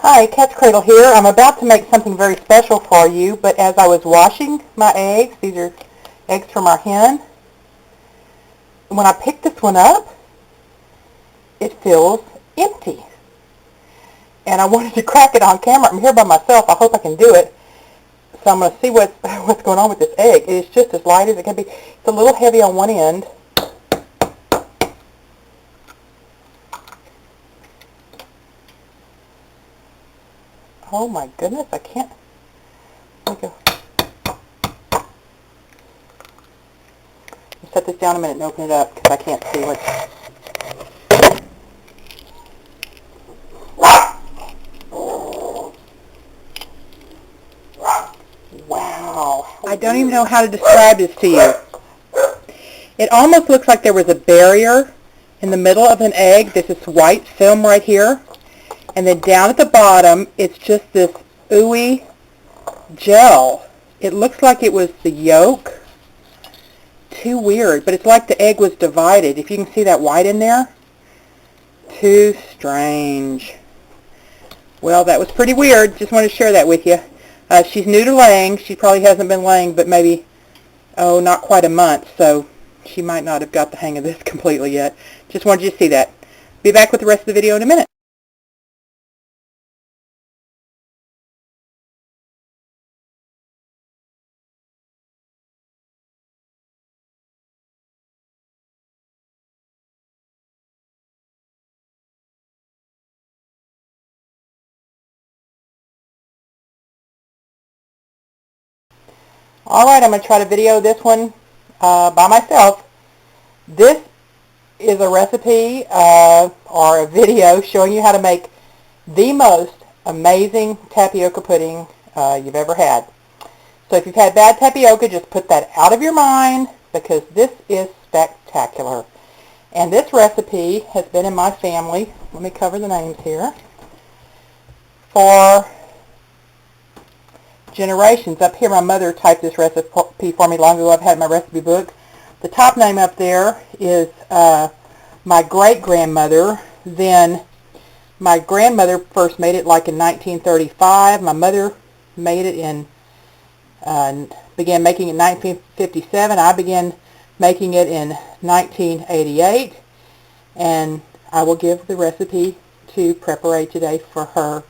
Hi, Katzcradul here. I'm about to make something very special for you, but as I was washing my eggs, these are eggs from our hen, when I picked this one up, it feels empty. And I wanted to crack it on camera. I'm here by myself. I hope I can do it. So I'm going to see what's going on with this egg. It is just as light as it can be. It's a little heavy on one end. Oh my goodness, I can't. Let me go. I'll set this down a minute and open it up because I can't see what's. Wow. I don't even know how to describe this to you. It almost looks like there was a barrier in the middle of an egg. There's this white film right here. And then down at the bottom, it's just this ooey gel. It looks like it was the yolk. Too weird, but it's like the egg was divided. If you can see that white in there. Too strange. Well, that was pretty weird. Just wanted to share that with you. She's new to laying. She probably hasn't been laying but maybe, not quite a month. So she might not have got the hang of this completely yet. Just wanted you to see that. Be back with the rest of the video in a minute. Alright, I'm going to try to video this one by myself. This is a recipe or a video showing you how to make the most amazing tapioca pudding you've ever had. So if you've had bad tapioca, just put that out of your mind because this is spectacular. And this recipe has been in my family, let me cover the names here, for generations. Up here, my mother typed this recipe for me long ago. I've had my recipe book. The top name up there is my great-grandmother. Then my grandmother first made it like in 1935. My mother made it in, began making it in 1957. I began making it in 1988. And I will give the recipe to Prepare today for her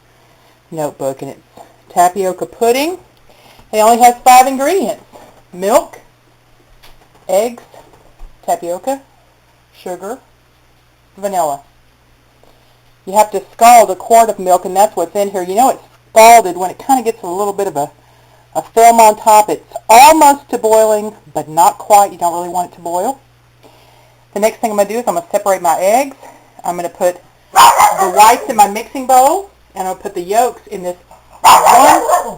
notebook. And it's tapioca pudding. It only has 5 ingredients: milk, eggs, tapioca, sugar, vanilla. You have to scald a quart of milk, and that's what's in here. You know it's scalded when it kind of gets a little bit of a film on top. It's almost to boiling, but not quite. You don't really want it to boil. The next thing I'm going to do is I'm going to separate my eggs. I'm going to put the whites in my mixing bowl, and I'll put the yolks in this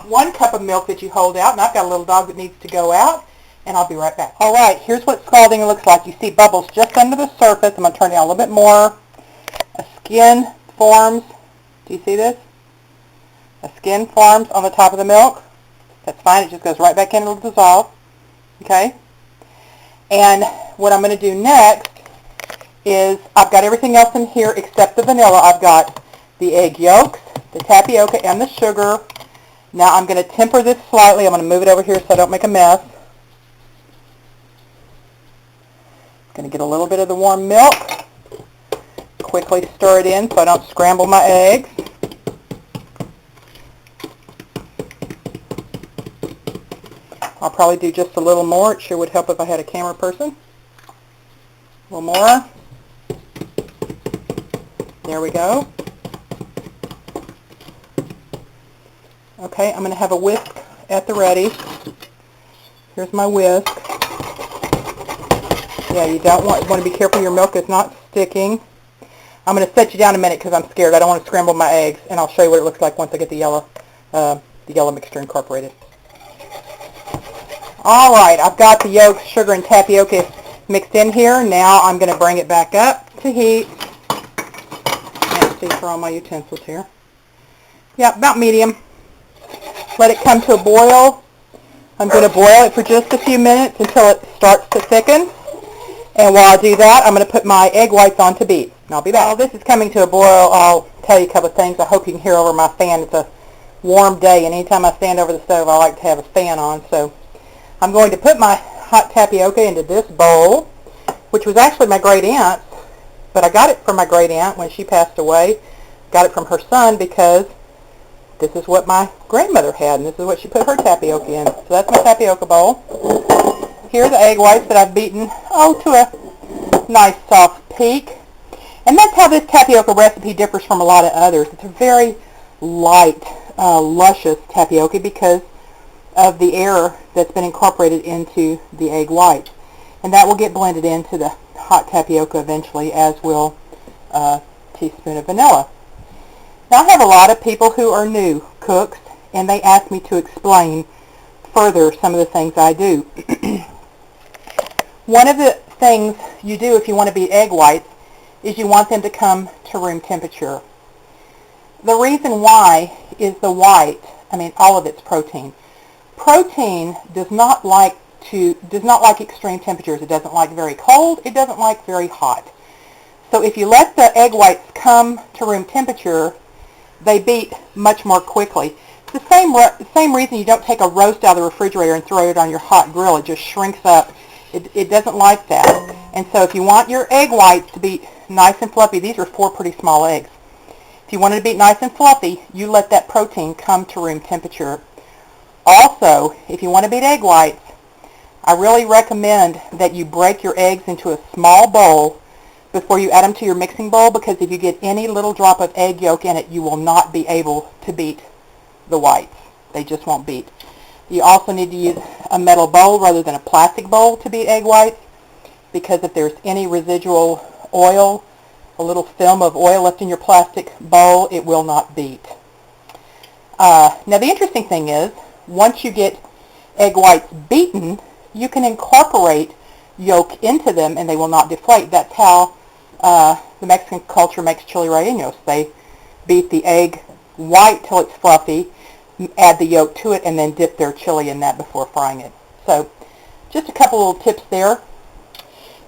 one cup of milk that you hold out, and I've got a little dog that needs to go out, and I'll be right back. Alright, here's what scalding looks like. You see bubbles just under the surface. I'm going to turn it down a little bit more. A skin forms. Do you see this? A skin forms on the top of the milk. That's fine. It just goes right back in and it'll dissolve. Okay? And what I'm going to do next is I've got everything else in here except the vanilla. I've got the egg yolks, the tapioca, and the sugar. Now I'm going to temper this slightly. I'm going to move it over here so I don't make a mess. Going to get a little bit of the warm milk. Quickly stir it in so I don't scramble my eggs. I'll probably do just a little more. It sure would help if I had a camera person. A little more. There we go. Okay, I'm going to have a whisk at the ready. Here's my whisk. Yeah, you don't want to be careful your milk is not sticking. I'm going to set you down a minute because I'm scared. I don't want to scramble my eggs, and I'll show you what it looks like once I get the yellow mixture incorporated. All right, I've got the yolks, sugar, and tapioca mixed in here. Now I'm going to bring it back up to heat. Can't see for all my utensils here. Yeah, about medium. Let it come to a boil. I'm going to boil it for just a few minutes until it starts to thicken. And while I do that, I'm going to put my egg whites on to beat. And I'll be back. While this is coming to a boil, I'll tell you a couple of things. I hope you can hear over my fan. It's a warm day, and anytime I stand over the stove, I like to have a fan on. So I'm going to put my hot tapioca into this bowl, which was actually my great aunt's, but I got it from my great aunt when she passed away. Got it from her son because this is what my grandmother had, and this is what she put her tapioca in. So that's my tapioca bowl. Here are the egg whites that I've beaten, to a nice soft peak. And that's how this tapioca recipe differs from a lot of others. It's a very light, luscious tapioca because of the air that's been incorporated into the egg white. And that will get blended into the hot tapioca eventually, as will a teaspoon of vanilla. Now, I have a lot of people who are new cooks, and they ask me to explain further some of the things I do. One of the things you do if you want to beat egg whites is you want them to come to room temperature. The reason why is the white, all of its protein. Protein does not like extreme temperatures. It doesn't like very cold. It doesn't like very hot. So if you let the egg whites come to room temperature, they beat much more quickly. It's the same reason you don't take a roast out of the refrigerator and throw it on your hot grill. It just shrinks up. It doesn't like that. And so if you want your egg whites to be nice and fluffy, these are 4 pretty small eggs. If you want it to be nice and fluffy, you let that protein come to room temperature. Also, if you want to beat egg whites, I really recommend that you break your eggs into a small bowl before you add them to your mixing bowl, because if you get any little drop of egg yolk in it, you will not be able to beat the whites. They just won't beat. You also need to use a metal bowl rather than a plastic bowl to beat egg whites, because if there's any residual oil, a little film of oil left in your plastic bowl, it will not beat. Now the interesting thing is, once you get egg whites beaten, you can incorporate yolk into them and they will not deflate. That's how the Mexican culture makes chili rellenos. They beat the egg white till it's fluffy, add the yolk to it, and then dip their chili in that before frying it. So just a couple little tips there.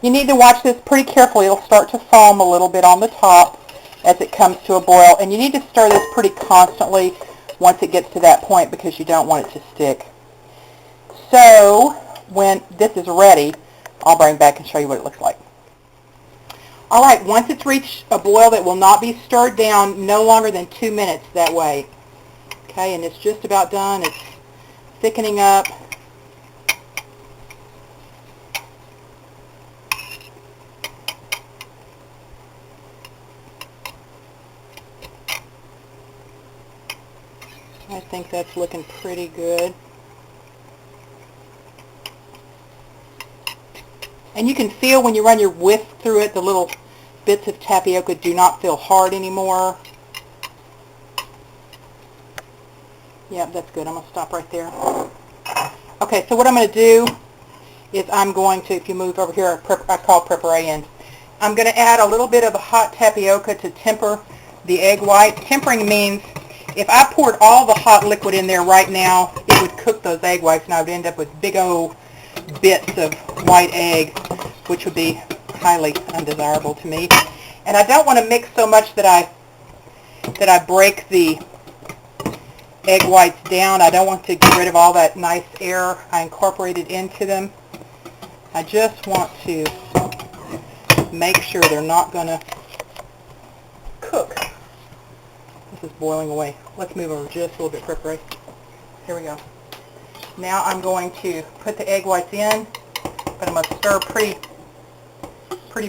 You need to watch this pretty carefully. It'll start to foam a little bit on the top as it comes to a boil, and you need to stir this pretty constantly once it gets to that point because you don't want it to stick. So when this is ready, I'll bring back and show you what it looks like. Alright, once it's reached a boil that will not be stirred down no longer than 2 minutes that way. Okay, and it's just about done. It's thickening up. I think that's looking pretty good. And you can feel when you run your whisk through it, the little bits of tapioca do not feel hard anymore. Yeah, that's good. I'm going to stop right there. Okay, so what I'm going to do is I'm going to, if you move over here, I call preparation. I'm going to add a little bit of the hot tapioca to temper the egg white. Tempering means if I poured all the hot liquid in there right now, it would cook those egg whites and I would end up with big old bits of white egg, which would be highly undesirable to me. And I don't want to mix so much that I break the egg whites down. I don't want to get rid of all that nice air I incorporated into them. I just want to make sure they're not going to cook. This is boiling away. Let's move over just a little bit, preparation. Here we go. Now I'm going to put the egg whites in, but I'm going to stir pretty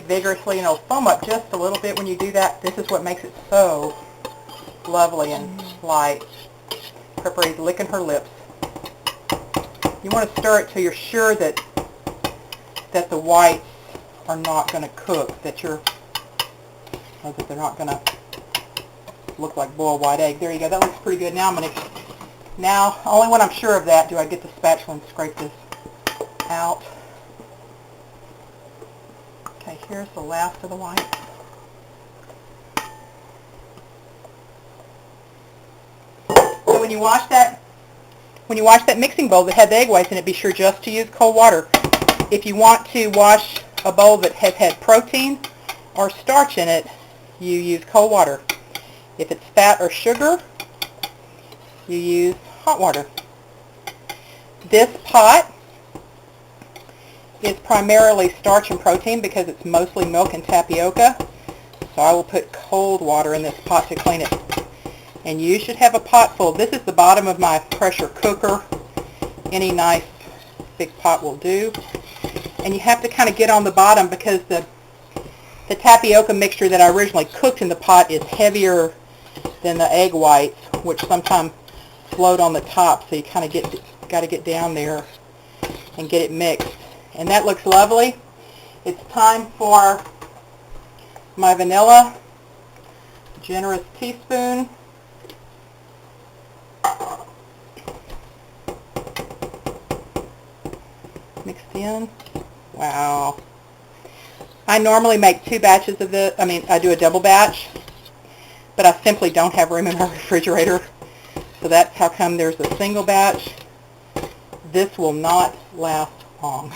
vigorously, and it'll foam up just a little bit when you do that. This is what makes it so lovely and light. Preparation's licking her lips. You want to stir it till you're sure that the whites are not going to cook, that they're not going to look like boiled white egg. There you go. That looks pretty good. Now only when I'm sure of that do I get the spatula and scrape this out. Okay, here's the last of the whites. So when you wash that mixing bowl that had the egg whites in it, be sure just to use cold water. If you want to wash a bowl that has had protein or starch in it, you use cold water. If it's fat or sugar, you use hot water. This pot is primarily starch and protein because it's mostly milk and tapioca. So I will put cold water in this pot to clean it. And you should have a pot full. This is the bottom of my pressure cooker. Any nice big pot will do. And you have to kind of get on the bottom because the tapioca mixture that I originally cooked in the pot is heavier than the egg whites, which sometimes float on the top. So you kind of got to get down there and get it mixed. And that looks lovely. It's time for my vanilla, generous teaspoon. Mixed in. Wow. I normally make 2 batches of this. I do a double batch, but I simply don't have room in my refrigerator. So that's how come there's a single batch. This will not last long.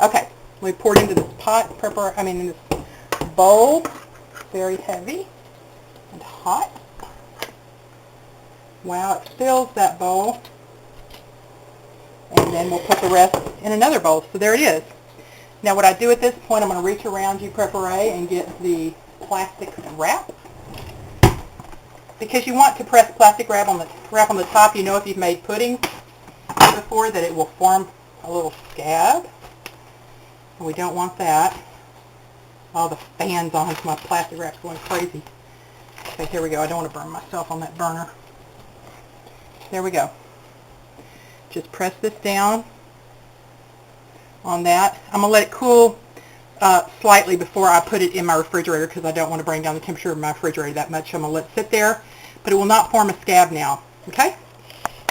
Okay, we pour it into this pot, in this bowl. Very heavy and hot. Wow, it fills that bowl. And then we'll put the rest in another bowl. So there it is. Now what I do at this point, I'm going to reach around you, prepare, and get the plastic wrap. Because you want to press plastic wrap on the top. You know, if you've made pudding before, that it will form a little scab. And we don't want that. All the fans on my plastic wrap's going crazy. Okay, here we go. I don't want to burn myself on that burner. There we go. Just press this down on that. I'm going to let it cool slightly before I put it in my refrigerator because I don't want to bring down the temperature of my refrigerator that much. I'm going to let it sit there, but it will not form a scab now. Okay?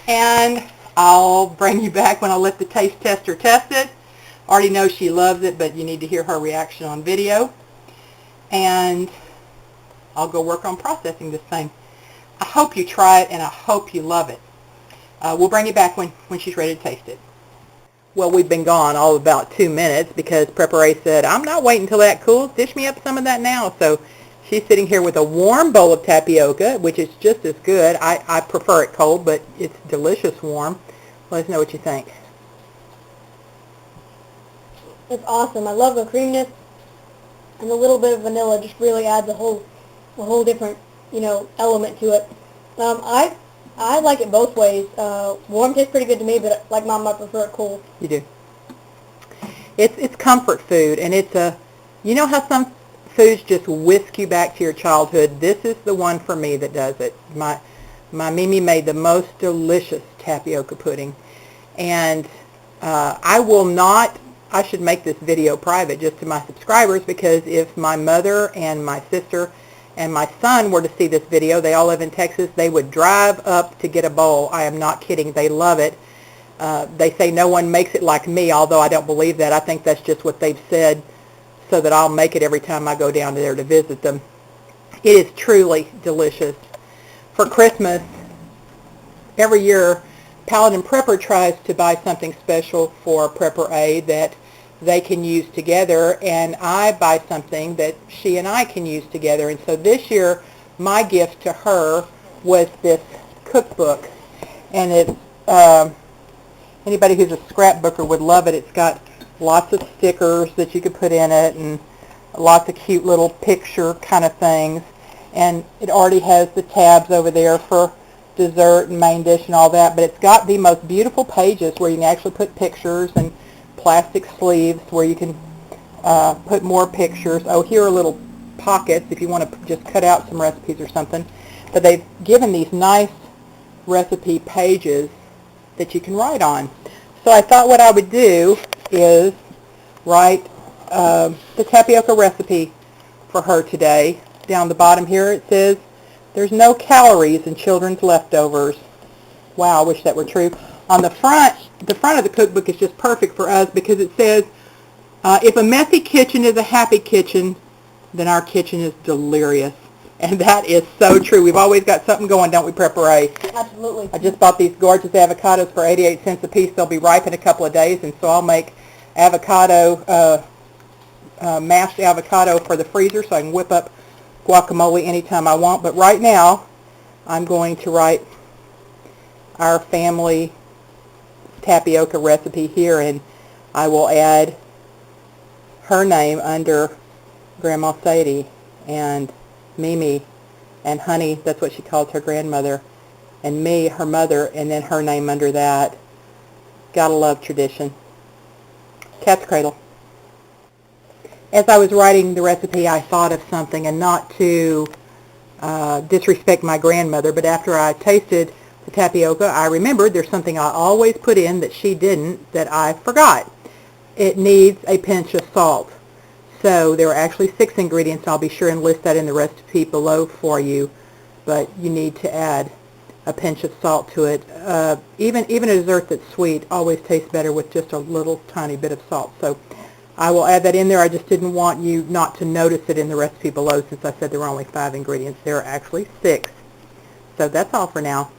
And I'll bring you back when I let the taste tester test it. Already know she loves it, but you need to hear her reaction on video. And I'll go work on processing this thing. I hope you try it, and I hope you love it. We'll bring you back when she's ready to taste it. Well, we've been gone all about 2 minutes because Prepare said, I'm not waiting until that cools. Dish me up some of that now. So she's sitting here with a warm bowl of tapioca, which is just as good. I prefer it cold, but it's delicious warm. Let us know what you think. It's awesome. I love the creaminess, and the little bit of vanilla just really adds a whole different, element to it. I like it both ways. Warm tastes pretty good to me, but like Mom, I prefer it cool. You do. It's comfort food, and it's you know how some foods just whisk you back to your childhood? This is the one for me that does it. My Mimi made the most delicious tapioca pudding, and I should make this video private just to my subscribers, because if my mother and my sister and my son were to see this video, they all live in Texas, they would drive up to get a bowl. I am not kidding. They love it. They say no one makes it like me, although I don't believe that. I think that's just what they've said so that I'll make it every time I go down there to visit them. It is truly delicious. For Christmas, every year, Paladin Prepper tries to buy something special for Prepper A that they can use together, and I buy something that she and I can use together. And so this year, my gift to her was this cookbook, and it's anybody who's a scrapbooker would love it. It's got lots of stickers that you could put in it, and lots of cute little picture kind of things, and it already has the tabs over there for dessert and main dish and all that, but it's got the most beautiful pages where you can actually put pictures, and plastic sleeves where you can put more pictures. Oh, here are little pockets if you want to just cut out some recipes or something. But they've given these nice recipe pages that you can write on. So I thought what I would do is write the tapioca recipe for her today. Down the bottom here it says, there's no calories in children's leftovers. Wow, I wish that were true. On the front of the cookbook is just perfect for us because it says, if a messy kitchen is a happy kitchen, then our kitchen is delirious. And that is so true. We've always got something going, don't we, Prepare? Absolutely. I just bought these gorgeous avocados for 88 cents a piece. They'll be ripe in a couple of days, and so I'll make avocado mashed avocado for the freezer so I can whip up guacamole anytime I want. But right now, I'm going to write our family tapioca recipe here, and I will add her name under Grandma Sadie, and Mimi, and Honey, that's what she calls her grandmother, and me, her mother, and then her name under that. Gotta love tradition. Katzcradul. As I was writing the recipe, I thought of something, and not to disrespect my grandmother, but after I tasted the tapioca, I remembered there's something I always put in that she didn't, that I forgot. It needs a pinch of salt. So there are actually 6 ingredients. I'll be sure and list that in the recipe below for you, but you need to add a pinch of salt to it. Even a dessert that's sweet always tastes better with just a little tiny bit of salt. So I will add that in there. I just didn't want you not to notice it in the recipe below, since I said there were only 5 ingredients. There are actually 6. So that's all for now.